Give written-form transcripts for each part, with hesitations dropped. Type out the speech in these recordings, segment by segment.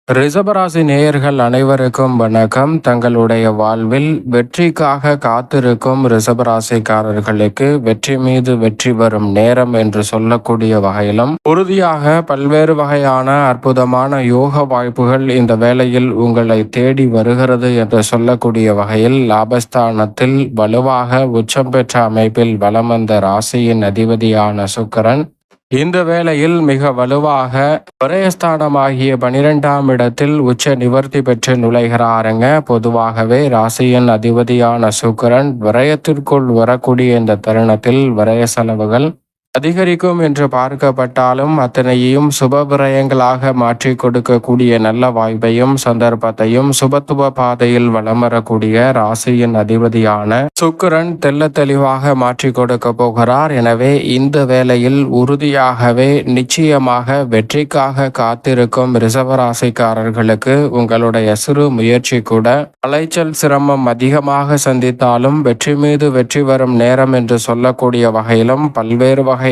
ரிஷபராசி நேயர்கள் அனைவருக்கும் வணக்கம். தங்களுடைய வாழ்வில் வெற்றிக்காக காத்திருக்கும் ரிஷபராசிக்காரர்களுக்கு வெற்றி மீது வெற்றி வரும் நேரம் என்று சொல்லக்கூடிய வகையிலும் உறுதியாக பல்வேறு வகையான அற்புதமான யோக வாய்ப்புகள் இந்த வேளையில் உங்களை தேடி வருகிறது என்று சொல்லக்கூடிய வகையில் லாபஸ்தானத்தில் வலுவாக உச்சம் பெற்ற அமைப்பில் வலம் வந்த ராசியின் அதிபதியான சுக்கிரன் இந்த வேளையில் மிக வலுவாக விரயஸ்தானமாகிய 12ஆம் இடத்தில் உச்ச நிவர்த்தி பெற்று நுழைகிறாருங்க. பொதுவாகவே ராசியின் அதிபதியான சுக்கிரன் விரயத்திற்குள் வரக்கூடிய இந்த தருணத்தில் விரய செலவுகள் அதிகரிக்கும் என்று பார்க்கப்பட்டாலும் அத்தனையும் சுப விரயங்களாக மாற்றி கொடுக்கக்கூடிய நல்ல வாய்ப்பையும் சந்தர்ப்பத்தையும் சுபத்துவ பாதையில் வலம் வரக்கூடிய ராசியின் அதிபதியான சுக்கிரன் தெல்ல தெளிவாக மாற்றி கொடுக்க போகிறார். எனவே இந்த வேளையில் உறுதியாகவே நிச்சயமாக வெற்றிக்காக காத்திருக்கும் ரிஷபராசிக்காரர்களுக்கு உங்களுடைய சிறு முயற்சி கூட அலைச்சல் சிரமம் அதிகமாக சந்தித்தாலும் வெற்றி மீது வெற்றி வரும் நேரம் என்று சொல்லக்கூடிய வகையிலும் பல்வேறு வகையான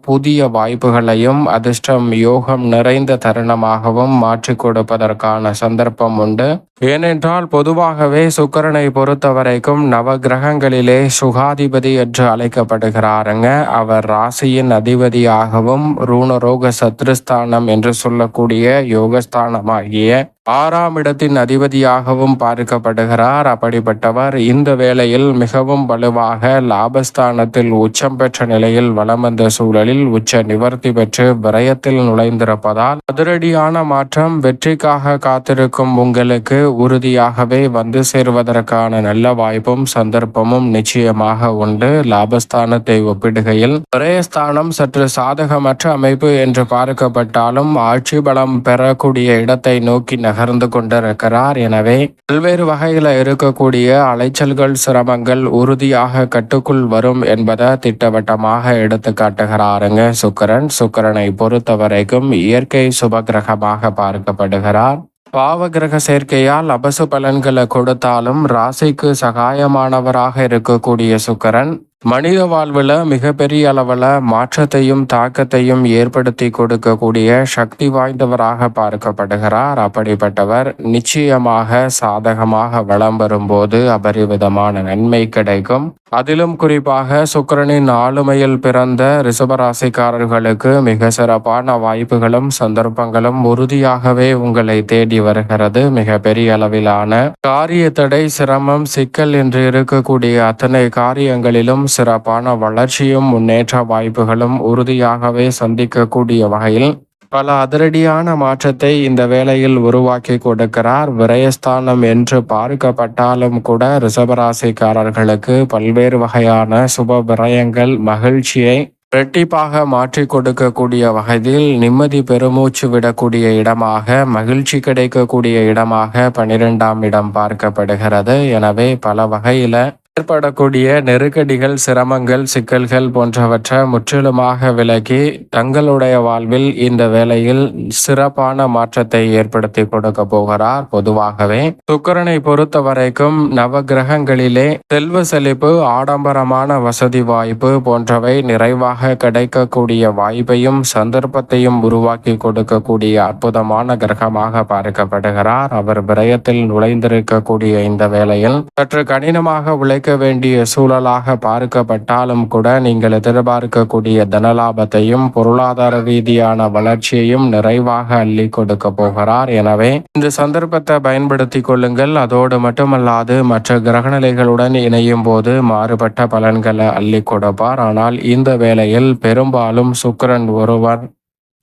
புதிய வாய்ப்புகளையும் அதிர்ஷ்டம் யோகம் நிறைந்த தருணமாகவும் மாற்றிக் கொடுப்பதற்கான சந்தர்ப்பம் உண்டு. ஏனென்றால் பொதுவாகவே சுக்கிரனை பொறுத்த வரைக்கும் நவ கிரகங்களிலே சுகாதிபதி என்று அழைக்கப்படுகிறாருங்க. அவர் ராசியின் அதிபதியாகவும் ரூணரோக சத்ருஸ்தானம் என்று சொல்லக்கூடிய யோகஸ்தானமாகிய 6ஆம் இடத்தின் அதிபதியாகவும் பார்க்கப்படுகிறார். அப்படிப்பட்டவர் இந்த வேளையில் மிகவும் வலுவாக லாபஸ்தானத்தில் உச்சம் பெற்ற நிலையில் வலம் வந்த சூழலில் உச்ச நிவர்த்தி பெற்று விரயத்தில் நுழைந்திருப்பதால் அதிரடியான மாற்றம் வெற்றிக்காக காத்திருக்கும் உங்களுக்கு உறுதியாகவே வந்து சேர்வதற்கான நல்ல வாய்ப்பும் சந்தர்ப்பமும் நிச்சயமாக உண்டு. லாபஸ்தானத்தை ஒப்பிடுகையில் விரயஸ்தானம் சற்று சாதகமற்ற அமைப்பு என்று பார்க்கப்பட்டாலும் ஆட்சி பலம் பெறக்கூடிய இடத்தை நோக்கி நகர்ந்து கொண்டிருக்கிறார். எனவே பல்வேறு வகையில் இருக்கக்கூடிய அலைச்சல்கள் சிரமங்கள் உறுதியாக கட்டுக்குள் வரும் என்பதை திட்டவட்டமாக எடுத்து காட்டுகிறாருங்க சுக்கிரனை பொறுத்த வரைக்கும் இயற்கை சுபகிரகமாக பார்க்கப்படுகிறார். பாவகிரக சேர்க்கையால் அபசு பலன்களை கொடுத்தாலும் ராசிக்கு சகாயமானவராக இருக்கக்கூடிய சுக்கிரன் மனித வாழ்வில் மிகப்பெரிய அளவில் மாற்றத்தையும் தாக்கத்தையும் ஏற்படுத்தி கொடுக்கக்கூடிய சக்தி வாய்ந்தவராக பார்க்கப்படுகிறார். அப்படிப்பட்டவர் நிச்சயமாக சாதகமாக வலம் வரும்போது அபரிவிதமான நன்மை கிடைக்கும். அதிலும் குறிப்பாக சுக்கிரனின் ஆளுமையில் பிறந்த ரிஷபராசிக்காரர்களுக்கு மிக சிறப்பான வாய்ப்புகளும் சந்தர்ப்பங்களும் உறுதியாகவே உங்களை தேடி வருகிறது. மிக பெரிய அளவிலான காரிய தடை சிரமம் சிக்கல் என்று இருக்கக்கூடிய அத்தனை காரியங்களிலும் சிறப்பான வளர்ச்சியும் முன்னேற்ற வாய்ப்புகளும் உறுதியாகவே சந்திக்கக்கூடிய வகையில் பல அதிரடியான மாற்றத்தை இந்த வேளையில் உருவாக்கி கொடுக்கிறார். விரயஸ்தானம் என்று பார்க்கப்பட்டாலும் கூட ரிஷபராசிக்காரர்களுக்கு பல்வேறு வகையான சுப விரயங்கள் மகிழ்ச்சியை இரட்டிப்பாக மாற்றி கொடுக்கக்கூடிய வகையில் நிம்மதி பெருமூச்சு விடக்கூடிய இடமாக மகிழ்ச்சி கிடைக்கக்கூடிய இடமாக 12ஆம் இடம் பார்க்கப்படுகிறது. எனவே பல வகையில ஏற்படக்கூடிய நெருக்கடிகள் சிரமங்கள் சிக்கல்கள் போன்றவற்றை முற்றிலுமாக விலக்கி தங்களுடைய வாழ்வில் இந்த வேளையில் சிறப்பான மாற்றத்தை ஏற்படுத்தி கொடுக்க போகிறார். பொதுவாகவே சுக்கிரனை பொறுத்த வரைக்கும் நவ கிரகங்களிலே செல்வ செழிப்பு ஆடம்பரமான வசதி வாய்ப்பு போன்றவை நிறைவாக கிடைக்கக்கூடிய வாய்ப்பையும் சந்தர்ப்பத்தையும் உருவாக்கி கொடுக்கக்கூடிய அற்புதமான கிரகமாக பார்க்கப்படுகிறார். அவர் விரயத்தில் நுழைந்திருக்கக்கூடிய இந்த வேளையில் சற்று கடினமாக உழைக்க வேண்டிய சூழலாக பார்க்கப்பட்டாலும் கூட நீங்கள் எதிர்பார்க்கக்கூடிய தனலாபத்தையும் பொருளாதார ரீதியான வளர்ச்சியையும் நிறைவாக அள்ளி கொடுக்க போகிறார். எனவே இந்த சந்தர்ப்பத்தை பயன்படுத்தி கொள்ளுங்கள். அதோடு மட்டுமல்லாது மற்ற கிரகநிலைகளுடன் இணையும் போது மாறுபட்ட பலன்களை அள்ளி கொடுப்பார். ஆனால் இந்த வேளையில் பெரும்பாலும் சுக்கிரன் ஒருவர்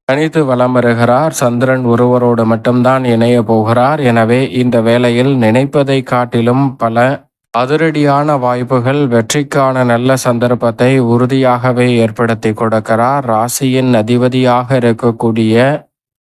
தனித்து வலம் வருகிறார். சந்திரன் ஒருவரோடு மட்டும்தான் இணைய போகிறார். எனவே இந்த வேளையில் நினைப்பதை காட்டிலும் பல அதிரடியான வாய்ப்புகள் வெற்றிக்கான நல்ல சந்தர்ப்பத்தை உறுதியாகவே ஏற்படுத்தி கொடுக்கிறார். ராசியின் அதிபதியாக இருக்கக்கூடிய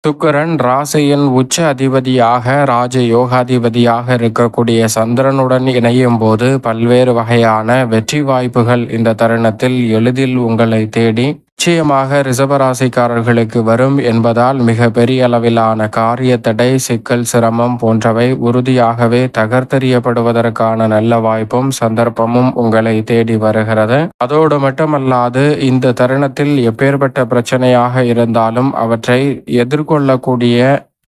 சுக்கிரன் ராசியின் உச்ச அதிபதியாக ராஜ யோகாதிபதியாக இருக்கக்கூடிய சந்திரனுடன் இணையும் போது பல்வேறு வகையான வெற்றி வாய்ப்புகள் இந்த தருணத்தில் எளிதில் உங்களை தேடி நிச்சயமாக ரிஷபராசிக்காரர்களுக்கு வரும் என்பதால் மிக பெரிய அளவிலான காரிய தடை சிக்கல் சிரமம் போன்றவை உறுதியாகவே தகர்த்தெறியப்படுவதற்கான நல்ல வாய்ப்பும் சந்தர்ப்பமும் உங்களை தேடி வருகிறது. அதோடு மட்டுமல்லாது இந்த தருணத்தில் எப்பேற்பட்ட பிரச்சனையாக இருந்தாலும் அவற்றை எதிர்கொள்ளக்கூடிய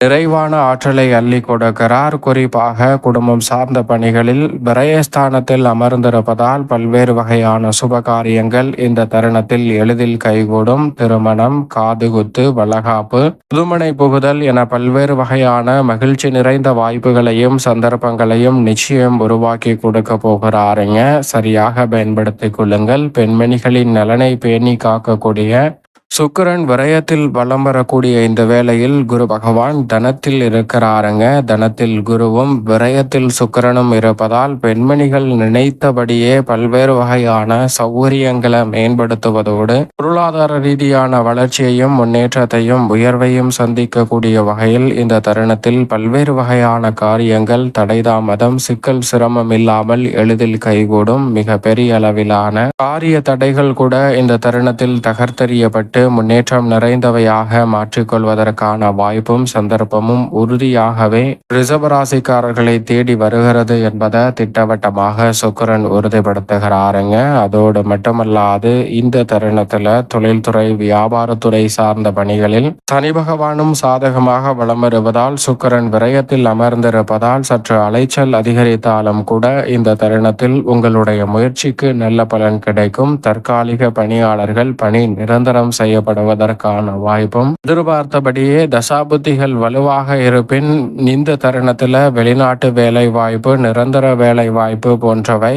நிறைவான ஆற்றலை அள்ளி கொடுக்கிறார். குறிப்பாக குடும்பம் சார்ந்த பணிகளில் விரயஸ்தானத்தில் அமர்ந்திருப்பதால் பல்வேறு வகையான சுபகாரியங்கள் இந்த தருணத்தில் எளிதில் கைகூடும். திருமணம், காதுகுத்து, வளகாப்பு, புதுமனை புகுதல் என பல்வேறு வகையான மகிழ்ச்சி நிறைந்த வாய்ப்புகளையும் சந்தர்ப்பங்களையும் நிச்சயம் உருவாக்கி கொடுக்க போகிறாருங்க. சரியாக பயன்படுத்திக் கொள்ளுங்கள். பெண்மணிகளின் நலனை பேணி காக்கக்கூடிய சுக்கிரன் விரயத்தில் வலம் வரக்கூடிய இந்த வேளையில் குரு பகவான் தனத்தில் இருக்கிறாருங்க. தனத்தில் குருவும் விரயத்தில் சுக்கிரனும் இருப்பதால் பெண்மணிகள் நினைத்தபடியே பல்வேறு வகையான சௌகரியங்களை மேம்படுத்துவதோடு பொருளாதார ரீதியான வளர்ச்சியையும் முன்னேற்றத்தையும் உயர்வையும் சந்திக்கக்கூடிய வகையில் இந்த தருணத்தில் பல்வேறு வகையான காரியங்கள் தடைதாமதம் சிக்கல் சிரமம் இல்லாமல் எளிதில் கைகூடும். மிக பெரிய அளவிலான காரிய தடைகள் கூட இந்த தருணத்தில் தகர்த்தெறியப்பட்டு முன்னேற்றம் நிறைந்தவையாக மாற்றிக்கொள்வதற்கான வாய்ப்பும் சந்தர்ப்பமும் உறுதியாகவே ரிஷபராசிக்காரர்களை தேடி வருகிறது என்பதை திட்டவட்டமாக சுக்கிரன் உறுதிப்படுத்துகிறாருங்க. அதோடு மட்டுமல்லாது இந்த தருணத்துல தொழில்துறை வியாபாரத்துறை சார்ந்த பணிகளில் சனி பகவானும் சாதகமாக வலம் வருவதால் சுக்கிரன் விரயத்தில் அமர்ந்திருப்பதால் சற்று அலைச்சல் அதிகரித்தாலும் கூட இந்த தருணத்தில் உங்களுடைய முயற்சிக்கு நல்ல பலன் கிடைக்கும். தற்காலிக பணியாளர்கள் பணி நிரந்தரம் செய்யப்படுவதற்கான வாய்ப்பும் எதிர்பார்த்தபடியே தசாபுத்திகள் வலுவாக இருப்பின் இந்த தருணத்தில் வெளிநாட்டு வேலை வாய்ப்பு, நிரந்தர வேலை வாய்ப்பு போன்றவை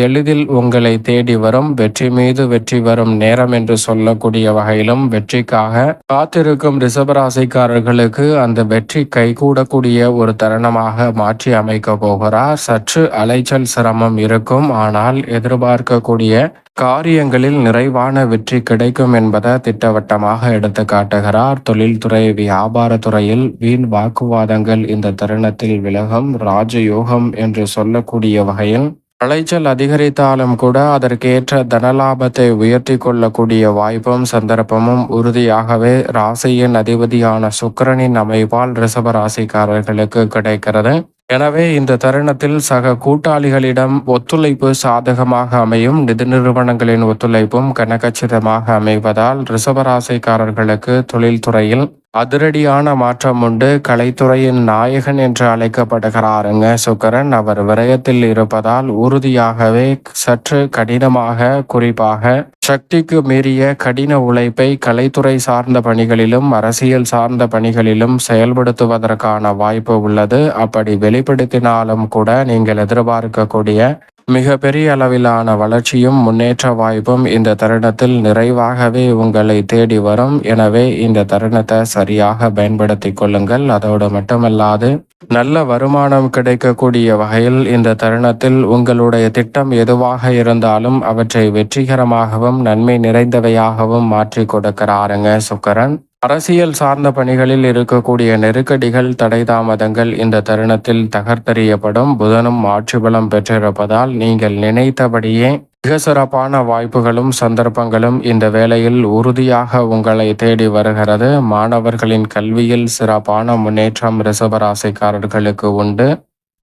எளிதில் உங்களை தேடி வரும். வெற்றி மீது வெற்றி வரும் நேரம் என்று சொல்லக்கூடிய வகையிலும் வெற்றிக்காக காத்திருக்கும் ரிஷபராசிக்காரர்களுக்கு அந்த வெற்றி கைகூடக்கூடிய ஒரு தருணமாக மாற்றி அமைக்க போகிறார். சற்று அலைச்சல் சிரமம் இருக்கும். ஆனால் எதிர்பார்க்கக்கூடிய காரியங்களில் நிறைவான வெற்றி கிடைக்கும் என்பதை திட்டவட்டமாக எடுத்து காட்டுகிறார். தொழில்துறை வியாபாரத்துறையில் வீண் வாக்குவாதங்கள் இந்த தருணத்தில் விலகும். ராஜயோகம் என்று சொல்லக்கூடிய வகையில் அலைச்சல் அதிகரித்தாலும் கூட அதற்கேற்ற தனலாபத்தை உயர்த்தி கொள்ளக்கூடிய வாய்ப்பும் சந்தர்ப்பமும் உறுதியாகவே ராசியின் அதிபதியான சுக்கிரனின் அமைப்பால் ரிஷப ராசிக்காரர்களுக்கு கிடைக்கிறது. எனவே இந்த தருணத்தில் சக கூட்டாளிகளிடம் ஒத்துழைப்பு சாதகமாக அமையும். நிதி நிறுவனங்களின் ஒத்துழைப்பும் கனகச்சிதமாக அமைவதால் ரிஷபராசிக்காரர்களுக்கு தொழில்துறையில் அதிரடியான மாற்றம் உண்டு. கலைத்துறையின் நாயகன் என்று அழைக்கப்படுகிறாருங்க சுக்கிரன். அவர் விரயத்தில் இருப்பதால் உறுதியாகவே சற்று கடினமாக, குறிப்பாக சக்திக்கு மீறிய கடின உழைப்பை கலைத்துறை சார்ந்த பணிகளிலும் அரசியல் சார்ந்த பணிகளிலும் செயல்படுத்துவதற்கான வாய்ப்பு உள்ளது. அப்படி வெளிப்படுத்தினாலும் கூட நீங்கள் எதிர்பார்க்கக்கூடிய மிக பெரிய அளவிலான வளர்ச்சியும் முன்னேற்ற வாய்ப்பும் இந்த தருணத்தில் நிறைவாகவே உங்களை தேடி வரும். எனவே இந்த தருணத்தை சரியாக பயன்படுத்தி கொள்ளுங்கள். அதோடு மட்டுமல்லாது நல்ல வருமானம் கிடைக்கக்கூடிய வகையில் இந்த தருணத்தில் உங்களுடைய திட்டம் எதுவாக இருந்தாலும் அவற்றை வெற்றிகரமாகவும் நன்மை நிறைந்தவையாகவும் மாற்றி கொடுக்கிறாருங்க சுக்கிரன். அரசியல் சார்ந்த பணிகளில் இருக்கக்கூடிய நெருக்கடிகள், தடைதாமதங்கள் இந்த தருணத்தில் தகர்த்தெறியப்படும். புதனும் ஆட்சி பலம் பெற்றிருப்பதால் நீங்கள் நினைத்தபடியே மிக சிறப்பான வாய்ப்புகளும் சந்தர்ப்பங்களும் இந்த வேளையில் உறுதியாக உங்களை தேடி வருகிறது. மாணவர்களின் கல்வியில் சிறப்பான முன்னேற்றம் ரிஷபராசிக்காரர்களுக்கு உண்டு.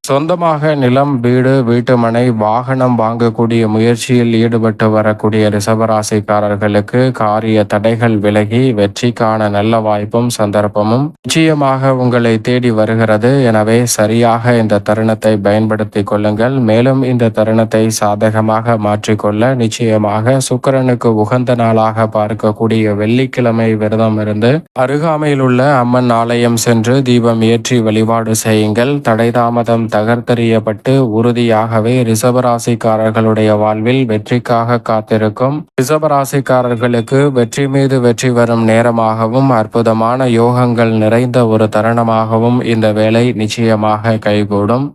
சொந்தமாக நிலம், வீடு, வீட்டுமனை, வாகனம் வாங்கக்கூடிய முயற்சியில் ஈடுபட்டு வரக்கூடிய ரிஷபராசிக்காரர்களுக்கு காரிய தடைகள் விலகி வெற்றிக்கான நல்ல வாய்ப்பும் சந்தர்ப்பமும் நிச்சயமாக உங்களை தேடி வருகிறது. எனவே சரியாக இந்த தருணத்தை பயன்படுத்தி கொள்ளுங்கள். மேலும் இந்த தருணத்தை சாதகமாக மாற்றிக்கொள்ள நிச்சயமாக சுக்கிரனுக்கு உகந்த நாளாக பார்க்கக்கூடிய வெள்ளிக்கிழமை விரதம் இருந்து அருகாமையில் உள்ள அம்மன் ஆலயம் சென்று தீபம் ஏற்றி வழிபாடு செய்யுங்கள். தடைதாமதம் தகர்த்தெறியப்பட்டு உறுதியாகவே ரிஷபராசிக்காரர்களுடைய வாழ்வில் வெற்றிக்காக காத்திருக்கும் ரிஷபராசிக்காரர்களுக்கு வெற்றி மீது வெற்றி வரும் நேரமாகவும் அற்புதமான யோகங்கள் நிறைந்த ஒரு தருணமாகவும் இந்த வேளை நிச்சயமாக கைகூடும்.